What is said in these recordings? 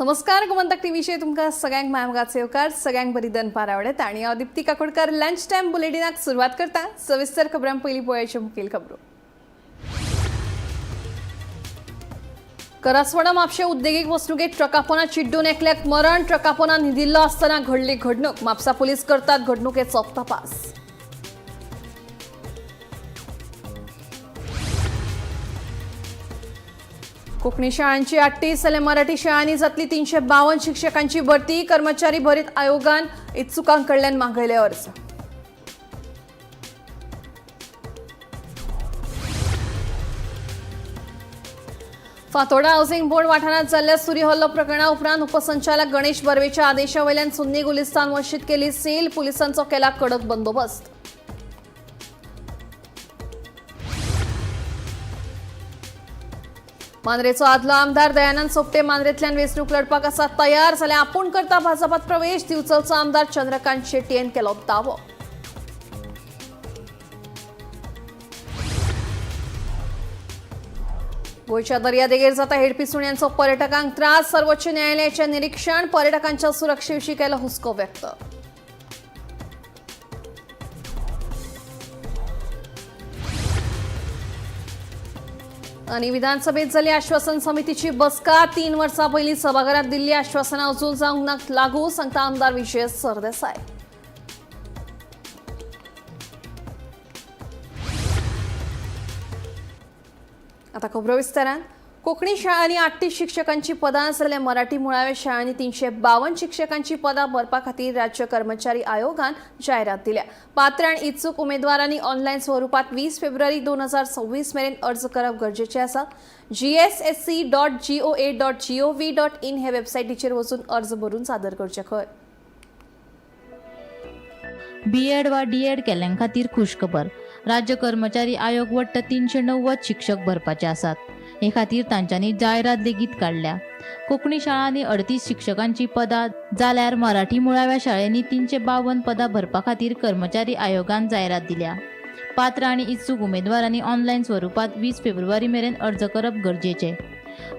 नमस्कार गोमंतक टीव्हीचे तुमका सगळ्यांक मायमगाचे येवकार सगळ्यांक बरी दनपार आवडत आणि हांव दीप्ती काकोडकर लंच टाइम बुलेटिनाक सुरवात करता। सविस्तर खबरां पयलीं पळोवयाच्यो मुखेल खबरो। करसवाडा म्हापशे उद्देगीक वसणुकेत ट्रकापोना चिड्डून एकल्याक मरण। ट्रकापोना न्हिदिल्लो आसतना घडली घडणूक। म्हापसा पुलीस करतात घडणुकेचो तपास। कोंकणी शाळांची 38 जाल्यार मराठी शाळांनी जातली 352 शिक्षकांची भरती। कर्मचारी भरीत आयोगान इत्सुकांकडल्यान मागयले अर्ज। फातोर्डा हावसिंग बोर्ड वाठारांत जाल्ल्या सुरी हल्लो प्रकरणा उपरांत उपसंचालक गणेश बर्वेच्या आदेशावयल्यान सुन्नी गुलिस्तान मशीद केली सील। पुलिसांचो केला कडक बंदोबस्त। मांद्रेचो आदलो आमदार दयानंद सोपटे मांद्रेंतल्यान वेंचणूक लढपाक आसा तयार। जाल्यार आपूण करता भाजपात प्रवेश। दिवचलचो आमदार चंद्रकांत शेट्टीन केलो दावो। गोंयच्या दर्यादेगेर जाता हेडपी सुण्यांचो पर्यटकांक त्रास। सर्वोच्च न्यायालयाचें निरीक्षण। पर्यटकांच्या सुरक्षेविशीं केलो हुस्को व्यक्त। आणि विधानसभेत जाल्ली आश्वासन समितीची बसका। 3 वर्सां पयलीं सभाघरात दिल्ली आश्वासनां अजून जावंक लागू, सांगता आमदार विजय सरदेसाय। आता खबरो विस्तारान। कोंकणी शाळांनी 38 शिक्षकांची पदां जाल्यार मराठी मुळाव्या शाळांनी 352 शिक्षकांची पदां भरपा खातीर राज्य कर्मचारी आयोगान जायरात दिल्या। पात्र आनी इत्सूक उमेदवारांनी ऑनलायन स्वरुपात 20 फेब्रुवारी 2026 मेरेन अर्ज करप गरजेचें आसा। gssc.goa.gov.in हे वेबसायटीचेर वचून अर्ज भरून सादर करचे खंय। बीएड वा डीएड केल्ल्यां खातीर खुशखबर। राज्य कर्मचारी आयोग वट्ट 390 शिक्षक भरपाचे आसात। हे खातीर तांच्यांनी जायरात लेगीत काढल्या। कोंकणी शाळांनी 38 शिक्षकांची पदां जाल्यार मराठी मुळाव्या शाळेंनी 352 पदां भरपा खातीर कर्मचारी आयोगान जायरात दिल्या। पात्र आनी इत्सूक उमेदवारांनी ऑनलायन स्वरुपात 20 फेब्रुवारी मेरेन अर्ज करप गरजेचे।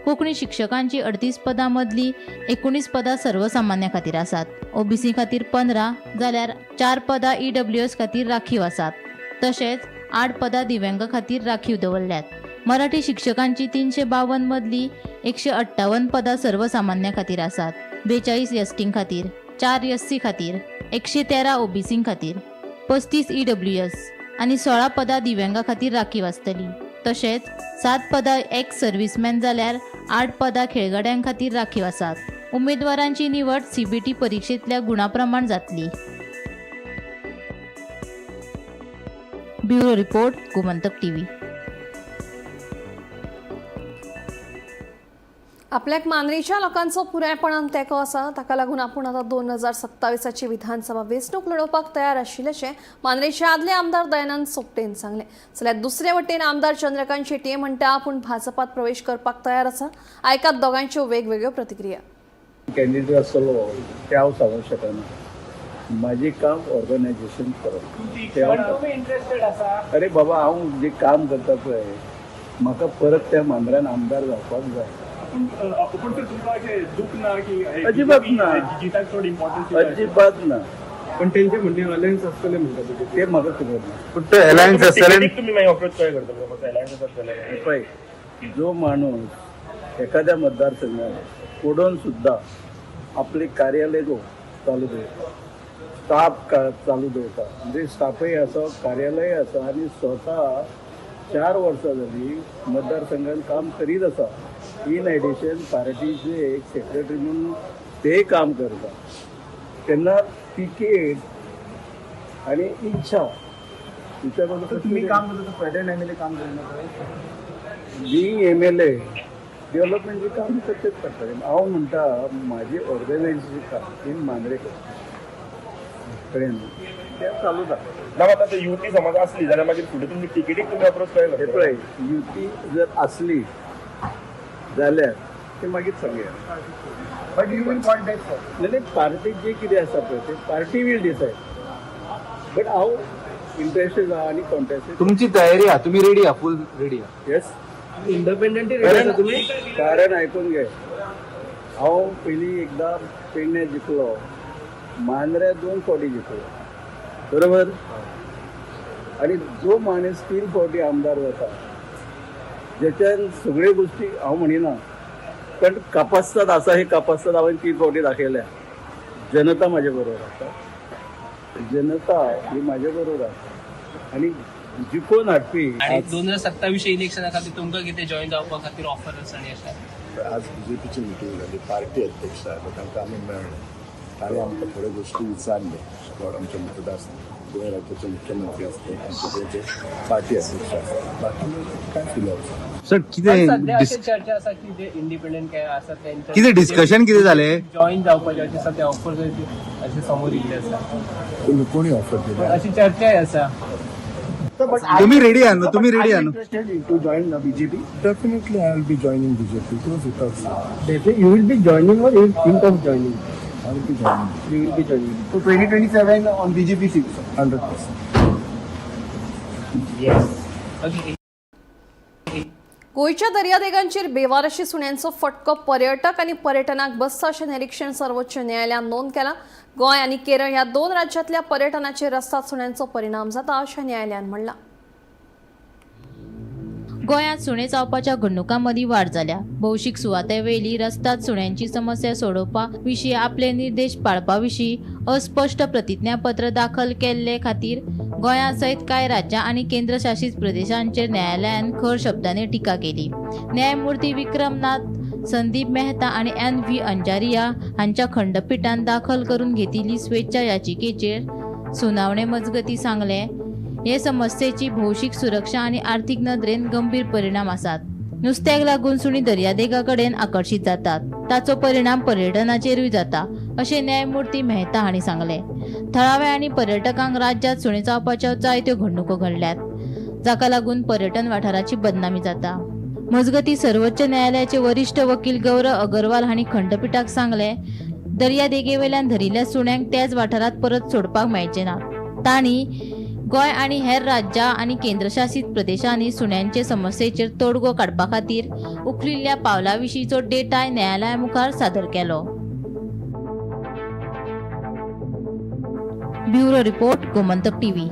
कोंकणी शिक्षकांची 38 पदां मदली 19 पदां सर्वसामान्य खातीर आसात। ओबीसी खातीर 15 जाल्यार 4 पदां ईडब्ल्यूएस खातीर राखीव आसात। तशेंच 8 पदां दिव्यांग खातीर राखीव दवरल्यात। मराठी शिक्षकांची 352 मदली 158 पदां सर्वसामान्य खातीर आसात। 42 एसटी खातीर, 4 एससी खातीर, 113 ओबीसी खातीर, 35 ईडब्ल्यूएस आनी 16 पदां दिव्यांगा खातीर राखीव आसतली। तशेंच 7 पदां एक्स सर्व्हिसमॅन जाल्यार 8 पदां खेळगड्यां खातीर राखीव आसात। उमेदवारांची निवड सीबीटी परीक्षेंतल्या गुणाप्रमाण जातली। Bureau report, Gomantak TV. आपल्याक मांद्रेच्या लोकांचो पुरायपणान तेंको आसा, ताका लागून आपूण आतां 2027ची विधानसभा वेंचणूक लडोवपाक तयार आशिल्ल्याचें मांद्रेचे आदले आमदार दयानंद सोपटेन सांगलें। जाल्यार दुसरे वटेन आमदार चंद्रकांत शेट्टी म्हणटा आपूण भाजपात प्रवेश करपाक तयार आसा। आयकात दोगांच्यो वेगवेगळ्यो प्रतिक्रिया। कॅन्डिडेट आसलो ते हांव सांगूंक शकना। माझे काम ऑर्गनायझेशन करप। अरे बाबा, हांव जे काम करता पळय म्हाका परत त्या मांद्रान आमदार जावपाक जाय। अजिबात ना, अजिबात ना। पण त्यांचे म्हणणे अलायन्स असतले म्हणतात ते म्हाका खबर ना। पण ते अलायन्स असतले तुम्ही नाही अप्रोच काय करता अलायन्स असतले पळय, जो माणूस एखाद्या मतदारसंघात पडून सुद्धा आपले कार्यालय चालू दवरता, स्टाफ चालू दवरता, म्हणजे स्टाफय आसा, कार्यालय आसा आनी स्वता 4 वर्सां जाली मतदारसंघात काम करीत आसा। इन एडिशन पार्टीचे एक सेक्रेटरी म्हणून ते काम करता। तेन्ना तिकेट आणि इच्छा तुम्ही काम करता फेडरल एमएलए काम करणार बिंग एमएलए डेव्हलपमेंटचे काम तशेंच करता। हांव म्हणटा म्हाजे ऑर्गनायझेशन काम इन मांद्रे कडेन ते चालू जाता। ना आता युती समज असली जाल्यार मागीर फुडें तुमची टिकेटीक तुम्ही अप्रोच काय करता? पळय, युती जर असली जाल्यार ते मागीर सांगया। बट यू विल कॉन्टेस्ट नाही, पार्टी जे कितें आसा पळय ते पार्टी वील डिसायड। बट हांव इंटरेस्टेड आहा आनी कॉन्टेस्ट। तुमची तयारी आहे, तुम्ही रेडी आहात, फुल रेडी आहात? येस, इंडिपेंडेंट कारण ऐकून घे, हांव पयलीं एकदां पेडणे जिखलो, मांद्रे 2 फावटी जिखलो, बरोबर. आनी जो मनीस 3 फावटी आमदार जाता, जेच्यान सगळ्यो गोश्टी हांव म्हणिना, पण कापासतात आसा ही कापासतात हांवें 3 फावटी दाखयल्या. जनता म्हाजे बरोबर आसा, जनता ही म्हाजे बरोबर आसा आनी जिखोवन हाडपी. आणि 2027 इलेक्शना खातीर तुमकां कितें जॉईन जावपा खातीर ऑफर्स आनी अशें? आज बीजेपीची मिटींग जाली, पार्टी अध्यक्ष आसा तांकां आमी मेळ्ळे, ताणें आमकां थोड्यो गोश्टी विचारले. आमच्या मतदारसंघ गोंय राज्याचे मुख्यमंत्री असते, आमचे जे पार्टी अध्यक्ष आसा, बाकी काय फिलॉसॉफी. सर पण सध्या अशी चर्चा आसा की जे इंडिपेंडंट काय आसा त्यांचे कितें डिस्कशन कितें जालें? जॉईन जावपाचे अशें सध्या ऑफर्स अशें समोर येयल्ले आसा, कोणी ऑफर दिली? अशी चर्चाय आसा. तुम्ही रेडी आहात ना? तुम्ही रेडी आहात ना? To join BJP? Definitely I will be joining BJP. You will be joining or you will think of joining? I will be joining. You will be joining. So 2027 on BJP seats. 100%. Okay. गोंयच्या दर्यादेगांचेर बेवारशी सुण्यांचो फटको पर्यटक आनी पर्यटनाक बसता अशें निरीक्षण सर्वोच्च न्यायालयान नोंद केलां. गोंय आनी केरळ ह्या 2 राज्यांतल्या पर्यटनाचेर रस्त्यात सुण्यांचो परिणाम जाता अशें न्यायालयान म्हणलां. गोंयांत सुणे चावपाच्या घडणुकांमदीं वाड जाल्या. भौशीक सुवाते वेली रस्त्यात सुण्यांची समस्या सोडोवपा विशीं आपले निर्देश पाळपा विशीं अस्पश्ट प्रतिज्ञापत्र दाखल केल्ले खातीर गोंया सयत कांय राज्यां आनी केंद्रशासीत प्रदेशांचेर न्यायालयान खर शब्दांनी टिका केली. न्यायमूर्ती विक्रमनाथ, संदीप मेहता आनी NV अंजारिया हांच्या खंडपीठान दाखल करून घेतिल्ली स्वेच्छा याचिकेचेर सुनावणे मजगतीं सांगलें, हे समस्येची भौशीक सुरक्षा आनी आर्थीक नदरेन गंभीर परिणाम आसात. नुस्त्याक लागून सुणी दर्यादेगा कडेन आकर्शीत जातात, ताचो परिणाम पर्यटनाचेरूय जाता अशें न्यायमूर्ती मेहता हांणी सांगलें. थळाव्या आनी पर्यटकांक राज्यांत सुणे चावपाच्यो जायत्यो घडणुको घडल्यात, जाका लागून पर्यटन वाठाराची बदनामी जाता. मजगतीं सर्वोच्च न्यायालयाचे वरिश्ठ वकील गौरव अगरवाल हांणी खंडपीठाक सांगलें, दर्यादेगेवेल्यान धरिल्ल्या सुण्यांक त्याच वाठारांत परत सोडपाक मेळचे ना. तांणी गोंय आनी हेर राज्यां आनी केंद्रशासीत प्रदेशांनी सुण्यांचे समस्येचेर तोडगो काडपा खातीर उखलिल्ल्या पावला विशींचो डेटाय न्यायालया मुखार सादर केलो. Bureau report, Gomantak TV.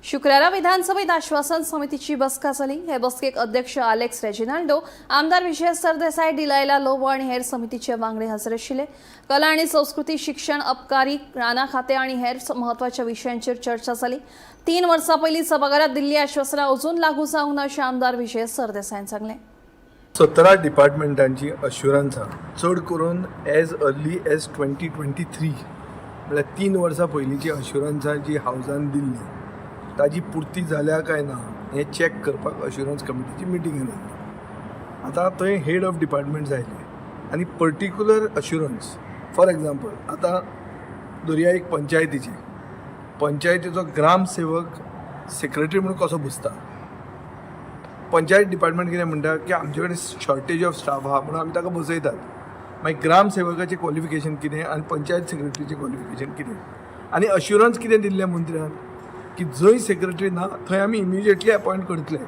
शुक्रारा विधानसभेत आश्वासन समितीची बसका जाली. हे बसकेक अध्यक्ष आलेक्स रेजिनाल्डो, आमदार विजय सरदेसाय, डिलायला लोबो आनी हेर समितीचे वांगडी हजर आशिल्ले. कला आनी संस्कृती, शिक्षण, अबकारी, राना खाते आनी हेर महत्वाच्या विशयांचेर चर्चा जाली. 3 वर्सां पयलीं सभाघरात दिल्ली आश्वासनां अजून लागू जावंक ना अशें आमदार विजय सरदेसायन सांगलें. 17 डिपार्टमेंटांची अश्युरन्सां चड करून एज अर्ली एज 2023 म्हळ्यार 3 वर्सां पयलींची अश्युरन्सां जी हावजान दिल्ली ताजी पुर्ती जाल्या काय ना हें चॅक करपाक अश्युरन्स कमिटीची मिटींग जाली. आतां थंय हेड ऑफ डिपार्टमेंट्स आयले आनी पर्टिक्युलर अश्युरन्स, फॉर एग्जाम्पल आतां दर्या एक पंचायतीचो ग्रामसेवक सेक्रेटरी म्हणून कसो बसता. पंचायत डिपार्टमेंट कितें म्हणटा की आमचे कडेन शॉर्टेज ऑफ स्टाफ आहा म्हणून आमी ताका बसयतात. मागीर ग्रामसेवकाचें क्वॉलिफिकेशन कितें आनी पंचायत सेक्रेटरीचें क्वॉलिफिकेशन कितें, आनी अश्युरन्स कितें दिल्लें मंत्र्यान की जंय सेक्रेटरी ना थंय आमी इमिजिएटली अपॉयंट करतले.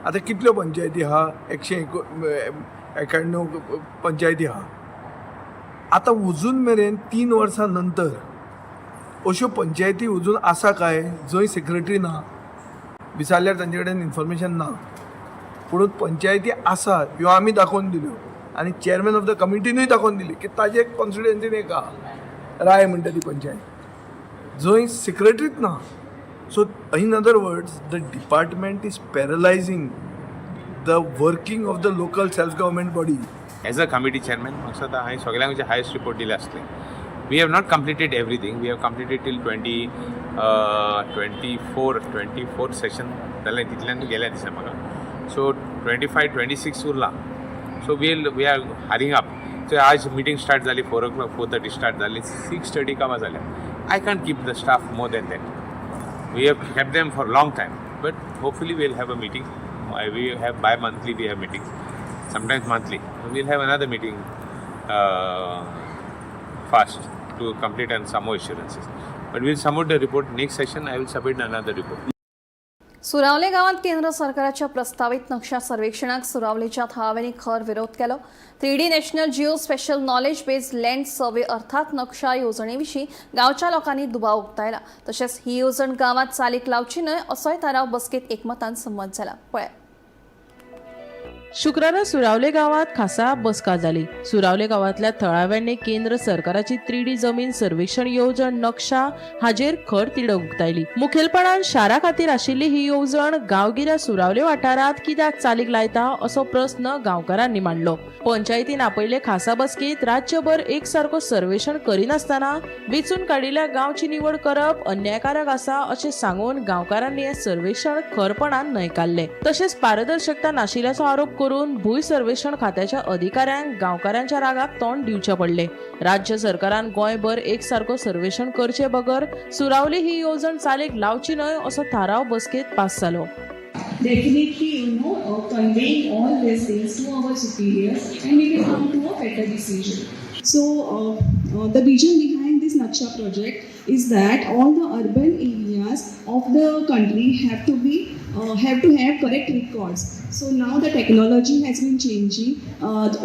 आतां कितल्यो पंचायती आहा? 191 पंचायती आहा. आतां अजून मेरेन 3 वर्सां नंतर अश्यो पंचायती अजून आसा काय जंय सेक्रेटरी ना? विचारल्यार तांचे कडेन इन्फॉर्मेशन ना. पुणून पंचायती आसा ह्यो आमी दाखोवन दिल्यो आनी चेअरमॅन ऑफ द कमिटीनूय दाखोवन दिली की ताजे कॉन्स्टिट्युएन्सीन एक आहा राय म्हणटा ती पंचायत जंय सेक्रेटरीच ना. So in other words, the department is paralyzing the working of the local self-government body. As a committee chairman, Maksada, I सगळ्यांचे highest report दिले असले. We have not completed everything. We have completed till 24 session. त्याला तिथल्यान गेल्या दिसा म्हाका. So 25-26 उरला. So we are hurrying up. So आज meeting start झाली 4 o'clock, 4:30 start झाली, 6:30 कामां झाल्या. I can't keep the staff more than that. We have kept them for a long time, but hopefully we'll have a meeting. We have bi-monthly, we have meetings, sometimes monthly. We'll have another meeting fast to complete and some more assurances. But we'll submit the report next session. I will submit another report. सुरावले गावात केंद्र सरकारच्या प्रस्तावित नक्षा सर्वेक्षणाक सुरावलेच्या थळाव्यांनी खर विरोध केलो. 3D national geospatial knowledge based land survey अर्थात नक्षा येवजणेविशीं गांवच्या लोकांनी दुबाव उक्तायला. तशेंच ही येवजण गावात चालीक लावची न्हय असोय थाराव बसकेत एकमतान संमत जाला. पळय शुक्रारा सुरावले गावात खासा बसका जाली. सुरावले गावातल्या थळाव्यांनी केंद्र सरकाराची 3D जमीन सर्वेक्षण येवजण नक्षा हाजेर खर तिडक उक्तायली. मुखेलपणान शारा खातीर आशिल्ली ही येवजण गांवगिऱ्या सुरावले वाठारात कित्याक चालीक लायता असो प्रस्न गांवकारांनी मांडलो. पंचायतीन आपयले खासा बसकेत राज्यभर एकसारको सर्वेक्षण करिनासतना वेचून काडिल्ल्या गांवची निवड करप अन्यायकारक आसा अशें सांगून गांवकारांनी हे सर्वेक्षण खरपणान न्हयकारले. तशेंच पारदर्शकता नाशिल्ल्याचो आरोप करून भूंय सर्वेक्षण खात्याच्या अधिकाऱ्यांक गांवकारांच्या रागाक तोंड दिवचे पडले. राज्य सरकारान गोंयभर एकसारको सर्वेक्षण करचे बगर सुरावली ही येवजण चालीक लावची न्हय असो थाराव बसकेत पास जालो. Definitely, conveying all these things to our superiors and we will come to a better decision. So, the vision behind this Naksha project is that all the urban areas of the country have to have correct records. So now the technology has been changing,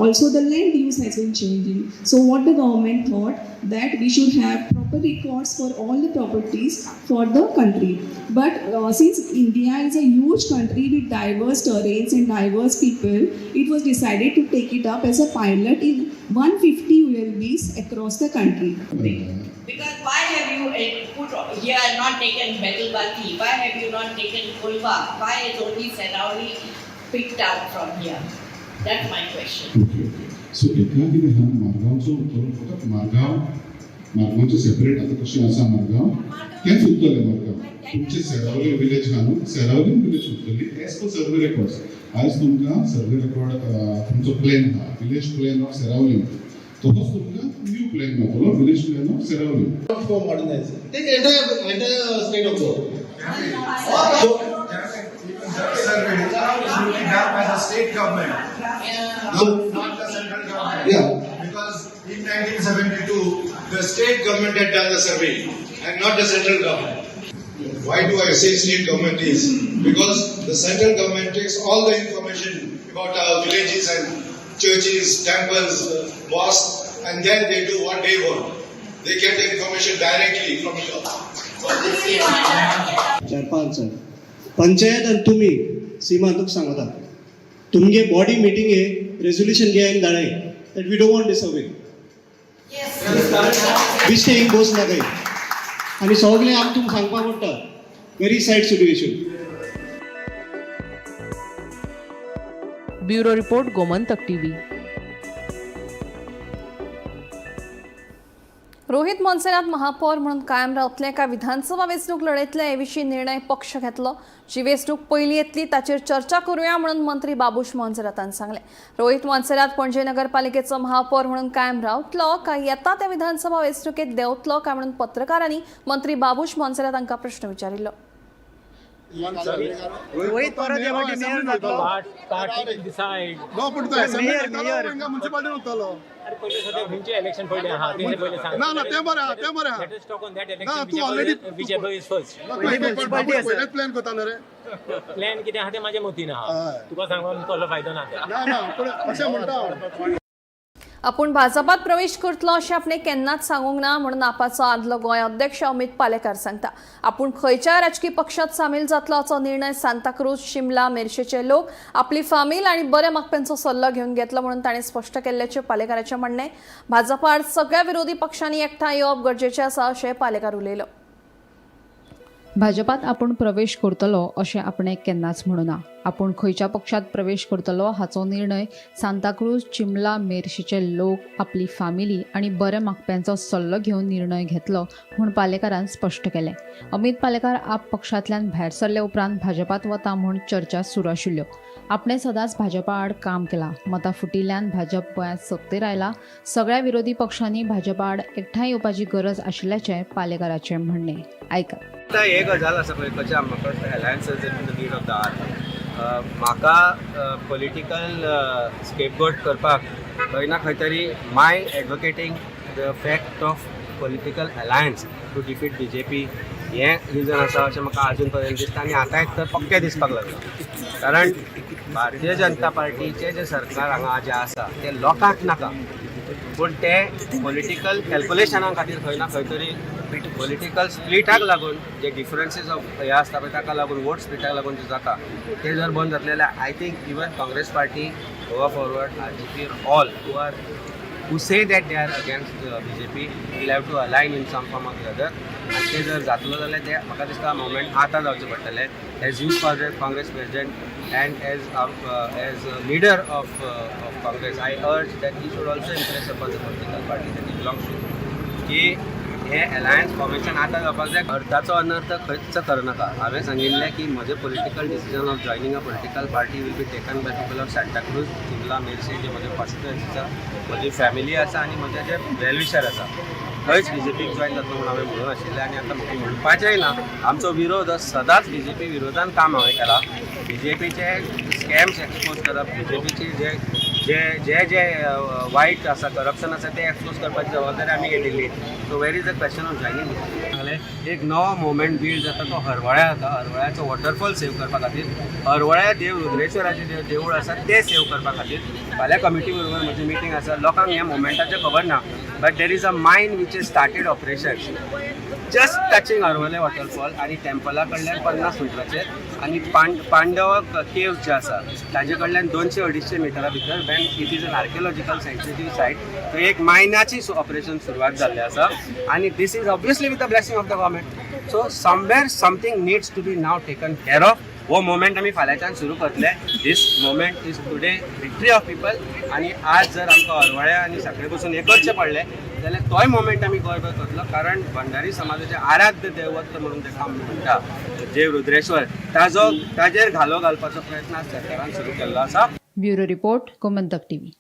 also the land use has been changing. So what the government thought that we should have proper records for all the properties for the country. But since India is a huge country with diverse terrains and diverse people, it was decided to take it up as a pilot in 150 ULBs across the country. Because why have you put here not taken Bedulbati? Why have you not taken Kulba? Why is only Sarauli picked out from here? That's my question. So एका कितें हा मारगांवचो उतरून फकत मारगांवचो separate आतां कशें आसा मारगांव तेंच उरतलें. मारगांव तुमचे सेरावली विलेज हा न्हू, सेरावली विलेज उरतली एज पर सर्वे रेकॉर्ड्स. आज तुमकां सर्वे रेकॉर्ड तुमचो प्लॅन हा विलेज प्लॅन ऑफ सेरावली, तोच तुमकां न्यू प्लॅन मेळटलो village plan of Seravali. For modernization. Take entire state of Goa. Survey should be done by the state government, not the central government. Yeah. Because in 1972, the state government had done the survey and not the central government. Why do I say state government is? Because the central government takes all the information about our villages and churches, temples, mosques, and then they do what they want. They get the information directly from you. चार-पांच जण पंचायत आणि तुम्ही सीमा तुका सांगता तुमगे body मिटिंगे resolution घे आनी धाडय that we don't want this survey. बिस्टेक बस नाकाय आनी सगळें आमी तुमकां सांगपाक पडटा very sad situation. Bureau report Gomantak TV. Rohit Monserrate महापौर म्हणून कायम रावतले काय विधानसभा वेंचणूक लढयतले हे विशीं निर्णय पक्ष घेतलो. जी वेंचणूक पयली येतली ताचेर चर्चा करुया म्हणून मंत्री बाबूश मोन्सेरातान सांगले. रोहित मोन्सेरात पणजे नगरपालिकेचो महापौर म्हणून कायम रावतलो काय येता त्या विधानसभा वेंचणुकेत देंवतलो काय म्हणून पत्रकारांनी मंत्री बाबूश मोन्सेरात हांकां प्रश्न विचारिल्लो. रोहित परत येवपाटी मेयर जातलो. नो पण तो असेंब्ली करतालो म्युनिसिपालिटी उरतलो. अरे पहिले सध्या खंयचे इलेक्शन पडले हा तेचे पहिले सांग. ना ते बरें हा let us talk on that ना इलेक्शन. तू ऑलरेडी बीजेपी इज फर्स्ट. पयलेच प्लॅन करता न्हू रे. प्लॅन कितें आहा तें म्हाज्या मतीन आहा. तुका सांगून कसलो फायदो ना. ना पण अशें म्हणटा आपूण भाजपात प्रवेश करतलो अशें आपणें केन्नाच सांगूंक ना म्हणून आपाचो आदलो गोंय अध्यक्ष अमित पालेकार सांगता. आपूण खंयच्याय राजकीय पक्षात सामील जातलो असो निर्णय सांताक्रूज, शिमला, मेर्शेचे लोक आपली फामील आनी बऱ्या मागप्यांचो सल्लो घेवन घेतलो म्हणून ताणें स्पश्ट केल्ल्याचें पालेकाराचें म्हणणें. भाजपा आड सगळ्या विरोधी पक्षांनी एकठांय येवप गरजेचें आसा अशें पालेकार उलयलो. भाजपात आपूण प्रवेश करतलो अशें आपणें केन्नाच म्हणूं ना. आपूण खंयच्या पक्षात प्रवेश करतलो हाचो निर्णय सांताक्रूज, चिमला, मेर्शेचे लोक आपली फामिली आनी बऱ्या मागप्यांचो सल्लो घेवन निर्णय घेतलो म्हूण पालेकारान स्पश्ट केलें. अमित पालेकार आप पक्षांतल्यान भायर सरले उपरांत भाजपात वता म्हूण चर्चा सुरू आशिल्ल्यो. आपणें सदांच भाजपा आड काम केलां. मतां फुटिल्ल्यान भाजप गोंयांत सत्तेर आयला. सगळ्या विरोधी पक्षांनी भाजपा आड एकठांय येवपाची गरज आशिल्ल्याचें पालेकाराचें म्हणणें. आयका. हे गजाल आसा पळय खंयच्या म्हाका alliances in the need of the hour. म्हाका पॉलिटिकल स्केपगोट करपाक खंय ना खंय तरी my advocating the fact of political alliance to defeat BJP हें रिजन आसा अशें म्हाका अजून पर्यंत दिसता आनी आतां एक तर पक्कें दिसपाक लागलां कारण भारतीय जनता पार्टीचें जें सरकार हांगा जें आसा तें लोकांक नाका पूण ते पॉलिटिकल कॅल्क्युलेशना खातीर खंय ना खंय तरी पॉलिटिकल स्प्लिटाक लागून जे डिफरन्सीस ऑफ हे आसता पळय ताका लागून वोट स्प्लिटाक लागून जे जाता ते जर बंद जातले जाल्यार I think even Congress party Goa forward are all who say that they are against BJP will have to align in some form or the other. आणि ते जर जातलो जाल्यार ते म्हाका दिसता मोमेंट आतां जावचें पडटलें as youth Congress president and as leader of Congress I urge that he should also impress upon the political party that he belongs to की हे अलायन्स फॉर्मेशन आतां जावपाक जाय अर्थाचो अनर्थ खंयच करनाका हांवें सांगिल्लें की म्हजें political decision of joining a political party will be taken by people of Santa Cruz शिमला मेर्शे जे म्हजे कॉन्स्टिट्युएन्सी आसा म्हजी फॅमिली आसा आनी म्हजे जे वेलविशर आसा खंयच BJPक जॉयन जातलो म्हणून हांवें म्हणून आशिल्लें आनी आतां म्हाका म्हणपाचेंय ना आमचो विरोध सदांच BJP विरोधान काम हांवें केलां BJPचे स्कॅम्स एक्सपोज करप BJPची जे वायट आसा करप्शन आसा ते एक्सपोज करपाची जबाबदारी आमी घेतिल्ली so where is the question of joining एक नवो मुवमेंट बिल्ड जाता तो हरवळ्या जाता हरवळ्याचो वॉटरफॉल सेव करपा खातीर हरवळ्या देव रुद्रेश्वराचें देवूळ आसा तें सेव करपा खातीर फाल्यां कमिटी बरोबर म्हजी मिटींग आसा लोकांक ह्या मुवमेंटाचें खबर ना but there is a mine which is started operation just touching Harvalem waterfall आनी टेम्पला कडल्यान 50 मिटराचेर आनी पांडव केव्ज जे आसा ताजे कडल्यान 200-250 मिटरा भितर bank it is an archaeological sensitive site थंय एक मायनाची ऑपरेशन सुरवात जाल्लें आसा आनी this is obviously with the blessing of the government so somewhere something needs to be now taken care of हो मोमेंट आमी फाल्यांच्यान सुरू करतले this moment is today victory of people आनी आज जर आमकां हरवळ्या आनी साखळे बसून हे करचें पडलें जाल्यार तोय मोमेंट आमी गोंयभर करतलो कारण भंडारी समाजाचें आराध्य दैवत म्हणून तेका आमी म्हणटा देव रुद्रेश्वर ताजेर घालो घालपाचो प्रयत्न सरकारान सुरू केल्लो आसा. Bureau report Gomantak TV.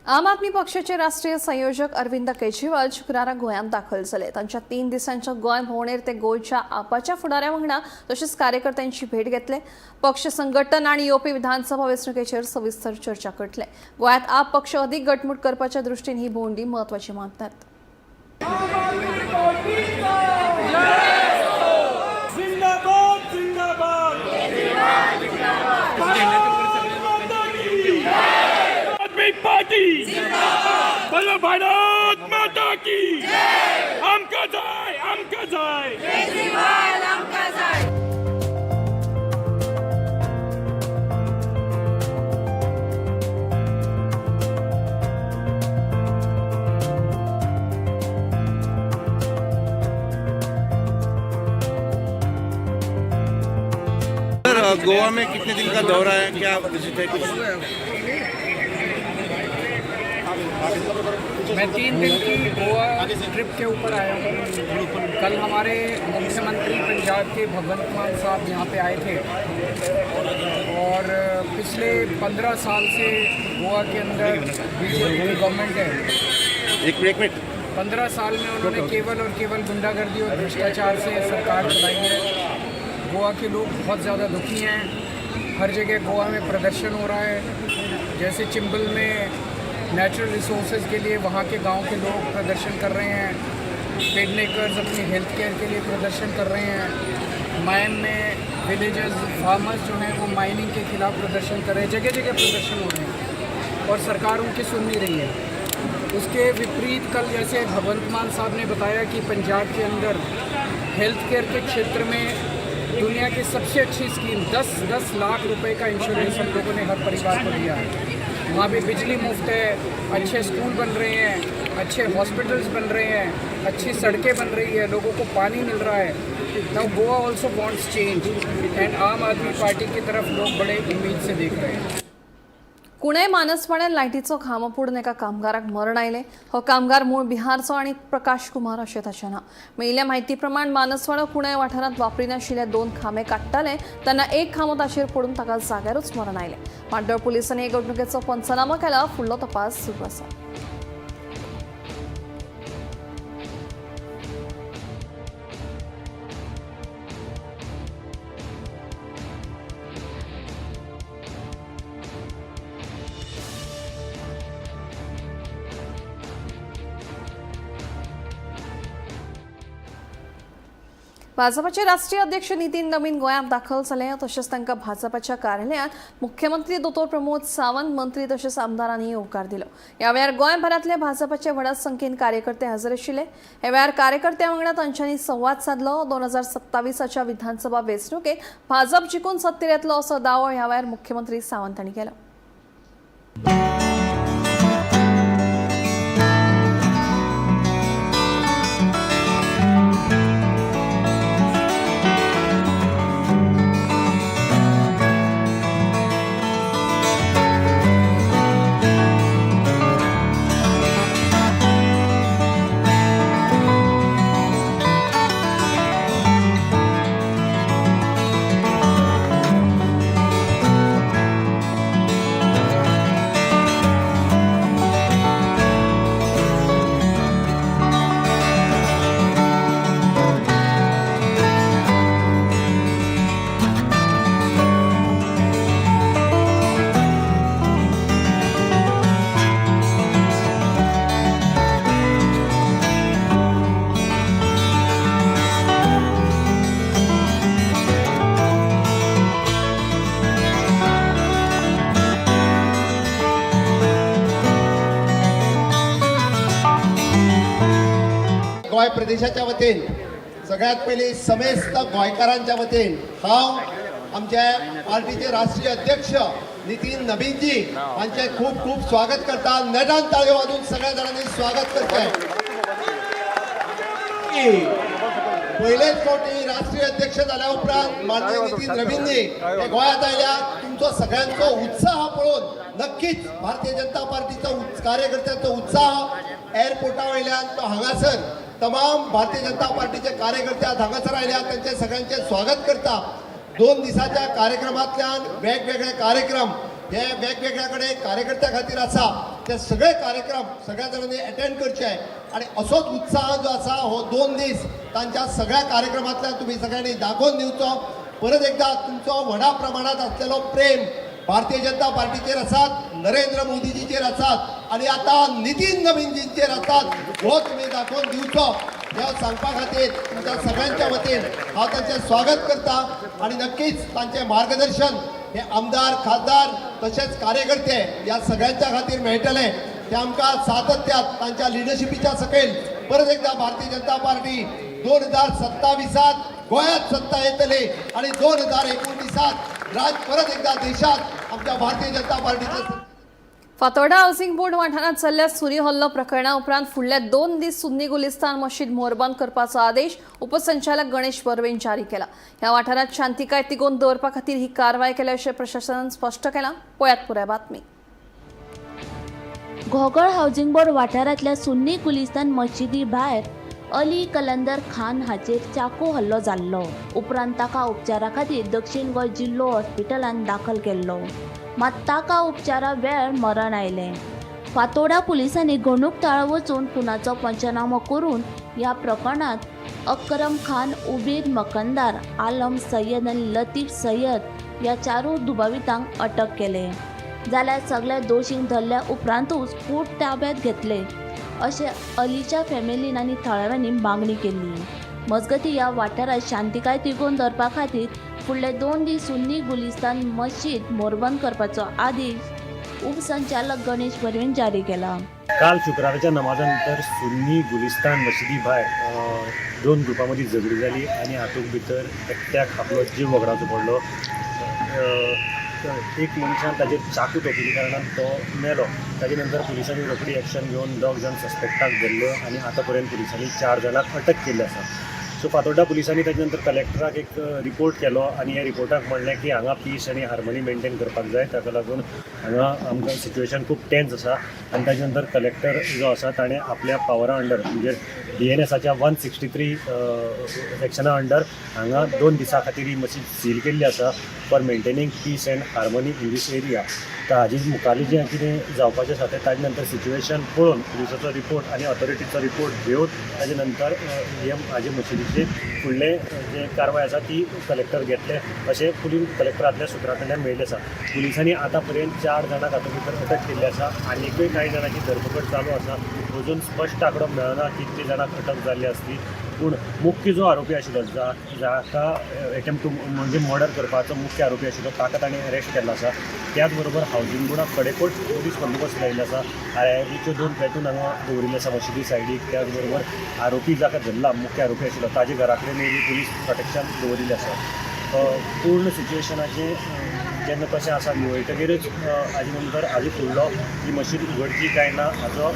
आम आदमी पक्षाचे राष्ट्रीय संयोजक अरविंद केजरीवाल शुक्रारा गोंयांत दाखल जाले. तांच्या 3 दिसांच्या गोंय भोंवडेर ते गोंयच्या आपाच्या फुडाऱ्या वांगडा तशेंच कार्यकर्त्यांची भेट घेतले. पक्ष संघटन आनी येवपी विधानसभा वेंचणुकेचेर सविस्तर चर्चा करतले. गोंयांत आप पक्ष अदीक घटमूट करपाच्या दृश्टीन ही भोंवडी म्हत्वाची मानतात. पार्टी बोलो भारत माता की जय आमका जाय केजरीवाल आमका जाय. गोवा में कितने दिन का दौरा है क्या विजिट है कुछ मैं 3 दिन की गोवा ट्रिप के ऊपर आया हूँ. कल हमारे मुख्यमंत्री पंजाब के भगवंत मान साहब यहाँ पे आए थे और पिछले 15 साल से गोवा के अंदर बीजेपी की गवर्नमेंट है. एक मिनट 15 साल में उन्होंने केवल और केवल गुंडागर्दी और भ्रष्टाचार से सरकार चलाई है. गोवा के लोग बहुत ज़्यादा दुखी हैं. हर जगह गोवा में प्रदर्शन हो रहा है. जैसे चिंबल में नेचुरल रिसोर्सेज के लिए वहाँ के गांव के लोग प्रदर्शन कर रहे हैं. पेडमेकर्स अपनी हेल्थ केयर के लिए प्रदर्शन कर रहे हैं. मायम में विलेजर्स फार्मर्स जो हैं वो माइनिंग के खिलाफ प्रदर्शन कर रहे हैं. जगह जगह प्रदर्शन हो रहे हैं और सरकार उनकी सुन नहीं रही है. उसके विपरीत कल जैसे भगवंत मान साहब ने बताया कि पंजाब के अंदर हेल्थ केयर के क्षेत्र में दुनिया की सबसे अच्छी स्कीम 10 लाख रुपए का इंश्योरेंस हम लोगों ने हर परिवार को दिया है. वहाँ पे बिजली मुफ्त है, अच्छे स्कूल बन रहे हैं, अच्छे हॉस्पिटल्स बन रहे हैं, अच्छी सड़कें बन रही है, लोगों को पानी मिल रहा है. Now Goa also wants change end आम आदमी पार्टी की तरफ लोग बड़े उम्मीद से देख रहे हैं. कुणें मानसवाड्यान लायटीचो खांबो पडून एका कामगाराक मरण आयलें. हो कामगार मूळ बिहारचो आनी प्रकाश कुमार अशें ताचें नांव. मेळिल्ल्या म्हायती प्रमाण मानसवाडो कुणें वाठारांत वापरी नाशिल्ले 2 खांबे काडटाले तेन्ना एक खांबो ताचेर पडून ताका जाग्यारूच मरण आयलें. माड्डोळ पुलिसांनी हे घडणुकेचो पंचनामा केला. फुडलो तपास सुरू आसा. भाजपाचे राष्ट्रीय अध्यक्ष नितीन नवीन गोंयांत दाखल जाले तशेंच तांकां भाजपाच्या कार्यालयांत मुख्यमंत्री दोतोर प्रमोद सावंत मंत्री तशेंच आमदारांनी येवकार दिलो. ह्या वेळार गोंयभरांतले भाजपाचे व्हड संख्येन कार्यकर्ते हजर आशिल्ले. ह्या वेळार कार्यकर्त्यां वांगडा तांच्यांनी संवाद साधलो. 2027च्या विधानसभा वेंचणुकेक भाजप जिखून सत्तेर येतलो असो दावो ह्या वेळार मुख्यमंत्री सावंत हांणी केलो. गोंय प्रदेशाच्या वतीन सगळ्यात पयलीं समेस्त गोंयकारांच्या वतीन हांव आमच्या पार्टीचे राष्ट्रीय अध्यक्ष नितीन नवीनजी हांचे खूब खूब स्वागत करता. नेटान ताळयो वाजून सगळ्या जाणांनी स्वागत करताय. पयलेच फावटी राष्ट्रीय अध्यक्ष जाल्या उपरांत माननीय नितीन नवीनजी हे गोंयांत आयल्या. तुमचो सगळ्यांचो उत्साह पळोवन नक्कीच भारतीय जनता पार्टीचो कार्यकर्त्यांचो उत्साह एअरपोर्टा वयल्यान तो हांगासर तमाम भारतीय जनता पार्टीचे कार्यकर्ते हांगासर आयल्यात. तांचे सगळ्यांचे स्वागत करता. 2 दिसाच्या कार्यक्रमांतल्यान वेगवेगळे कार्यक्रम हे वेगवेगळ्या कडेन कार्यकर्त्यां खातीर आसा. ते सगळे कार्यक्रम सगळ्या जाणांनी अटेंड करचे आणि असोच उत्साह जो आसा हो 2 दीस तांच्या सगळ्या कार्यक्रमांतल्यान तुमी सगळ्यांनी दाखोवन दिवचो. परत एकदा तुमचो व्हडा प्रमाणात आसलेलो प्रेम भारतीय जनता पार्टीचेर आसात, नरेंद्र मोदीजीचेर आसात आणि आता नितीन नवीनजींचेर आसात हो तुम्ही दाखोवन दिवचो. हे सांगपा खातीर तुमच्या सगळ्यांच्या वतीन हांव तांचें स्वागत करता आणि नक्कीच तांचें मार्गदर्शन हे आमदार खासदार तशेंच कार्यकर्ते ह्या सगळ्यांच्या खातीर मेळटले. ते आमकां सातत्यात तांच्या लिडरशिपीच्या सकयल परत एकदा भारतीय जनता पार्टी 2027 गोंयांत सत्ता येतली आणि 2029 राज परत एकदा देशात आमच्या भारतीय जनता पार्टीचे. फातोर्डा हावसिंग बोर्ड वाठारांत चल्ल्या सुरी हल्लो प्रकरणा उपरांत फुडले 2 दीस सुन्नी गुलिस्तान मशीद मोरबंद करपाचो आदेश उपसंचालक गणेश बर्वेन जारी केला. ह्या वाठारांत शांतीकाय तिगोवन दवरपा खातीर ही कारवाय केल्या अशें प्रशासनान स्पश्ट केलां. पळयात पुराय बातमी. घोगळ हावसिंग बोर्ड वाठारांतल्या सुन्नी गुलिस्तान मशिदी भायर अली कलंदर खान हाचेर चाकू हल्लो जाल्लो. उपरांत ताका उपचारा खातीर दक्षिण गोंय जिल्लो हॉस्पिटलांत दाखल केल्लो. मात ताका उपचारा वेळ मरण आयलें. फातोर्डा पुलिसांनी घडणूक वचून खुनाचो पंचनामो करून ह्या प्रकरणात अक्रम खान, उबेद मकंदार, आलम सय्यद आनी लतीफ सय्यद ह्या 4 दुबावितांक अटक केले. जाल्यार सगळ्या दोशींक धरल्या उपरांतूच कूट ताब्यात घेतले अशें अलीच्या फॅमिलीन आनी थळाव्यांनी मागणी केल्ली. मजगतीं ह्या वाठारांत शांतीकाय तिगोवन दवरपा खातीर फुडले 2 दीस सुन्नी गुलिस्तान मशीद मोरबंद करपाचो आदेश उपसंचालक गणेश बर्वेन जारी केला. काल शुक्राराच्या नमाजा नंतर सुन्नी गुलिस्तान मशिदी भायर 2 ग्रुपां मदीं झगडी जाली आनी हातूंत भितर एकट्याक आपलो जीव वगडावचो पडलो. एक मनशान ताजेर चाकू तोपिल्ल्या कारणान तो मेलो. ताजे नंतर पुलिसांनी रोखडी एक्शन घेवन 2 जाण सस्पेक्टाक धरले आनी आतां पर्यंत पुलिसांनी 4 जाणांक अटक केल्ली आसा. सो फातोर्डा पुलिसांनी ताजे नंतर कलेक्टराक एक रिपोर्ट केलो आनी ह्या रिपोर्टाक म्हणलें की हांगा पीस आनी हार्मनी मेंटेन करपाक जाय. ताका लागून हांगा आमकां सिच्युएशन खूब टेन्स आसा आनी ताजे नंतर कलेक्टर जो आसा ताणें आपल्या पावरा अंडर म्हणजे DNSच्या 163 सेक्शना अंडर हांगा 2 दिसां खातीर ही मशीद सील केल्ली आसा for maintaining peace and harmony in this area. तर हाजी मुखारली जें कितें जावपाचें आसा तें ताजे नंतर सिच्युएशन पळोवन पुलिसाचो रिपोर्ट आनी ऑथॉरिटीचो रिपोर्ट घेवन ताजे नंतर हे हाजे मशिदीचे फुडले जे कारवाय आसा ती कलेक्टर घेतले अशें पुलीस कलेक्टरांतल्या सुत्रां कडल्यान मेळिल्लें आसा. पुलिसांनी आतां पर्यंत 4 जाणांक हातूंत भितर अटक केल्ली आसा. आनीकूय कांय जाणांची धरपकड चालू आसा. अजून स्पश्ट आंकडो मेळना कितले जाणांक अटक जाल्ली आसली. पूण मुख्य जो आरोपी आशिल्लो जाका एटेम्प्ट म्हणजे मर्डर करपाचो मुख्य आरोपी आशिल्लो ताका ताणें अरेस्ट केल्लो आसा. त्याच बरोबर हावजींग बोर्डाक कडेकोट पुलीस बंदोबस्त लायिल्लो आसा. IIBच्यो 2 प्लेटून हांगा दवरिल्ले आसा मशिदी सायडीक. त्याच बरोबर आरोपी जाका धरला मुख्य आरोपी आशिल्लो ताजे घरा कडेन पुलीस प्रोटेक्शन दवरिल्लें आसा. पूर्ण सिच्युएशनाचें जेन्ना तशें आसा निवळटकीरच हाजे नंतर हाजे फुडलो ही मशीद उगडची काय ना हाचो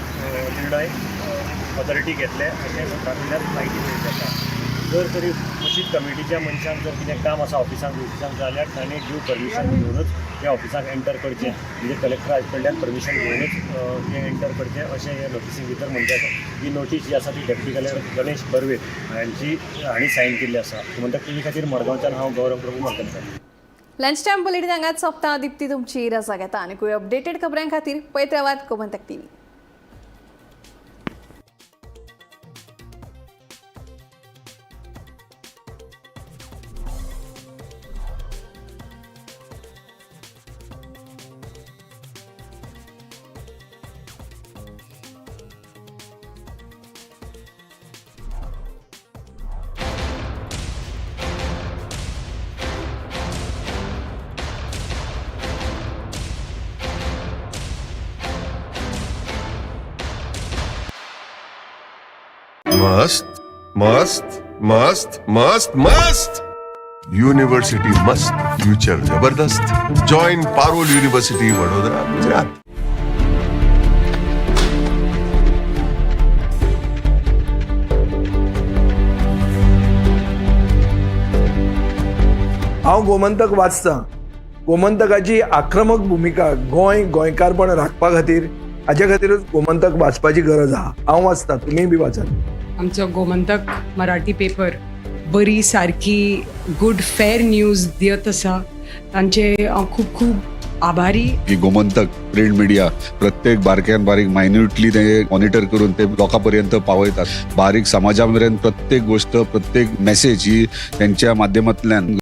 निर्णय ऑथॉरिटी घेतले अशें सत्रांतल्यान म्हायती मेळटा आसा. जर तरी मशीद कमिटीच्या मनशांक जर कितें काम आसा ऑफिसांक जाल्यार ताणें ड्यू परमिशन घेवनूच त्या ऑफिसांक एंटर करचें. म्हणजे कलेक्टरा कडल्यान परमिशन घेवनूच हें एंटर करचें अशें हे नोटिसी भितर म्हणटा आसा. ही नोटीस जी आसा ती डेप्युटी कलेक्टर गणेश बर्वे हांणी सायन केल्ली आसा. म्हणटकच टी खातीर मडगांवच्यान हांव गौरव प्रभू मार्केट. लंच टाइम बुलेटिन हांगाच सोंपता. दिप्ती तुमची रजा घेता आनी अपडेटेड खबरां खातीर पळयत रावात गोमंतक TV. मस्त मस्त मस्त मस्त मस्त युनिवर्सिटी मस्त फ्यूचर जबरदस्त. Join Parul university Vadodara Gujarat. हांव गोमंतक वाचतां. गोमंतकाची आक्रमक भुमिका गोंयकारपण राखपा खातीर हाच्या खातीरच गोमंतक वाचपाची गरज आहा. हांव वाचतां, तुमी बी वाचात. आमचो गोमंतक मराठी पेपर बरी सारकी गुड फेर न्यूज दियत आसा. तांचे खूब खूब आभारी. की गोमंतक प्रिंट मिडिया प्रत्येक बारक्यान बारीक मायन्युटली ते मॉनिटर करून ते लोकांपर्यंत पावयतात. बारीक समाजा मेरेन प्रत्येक गोष्ट प्रत्येक मेसेज ही त्यांच्या माध्यमांतल्यान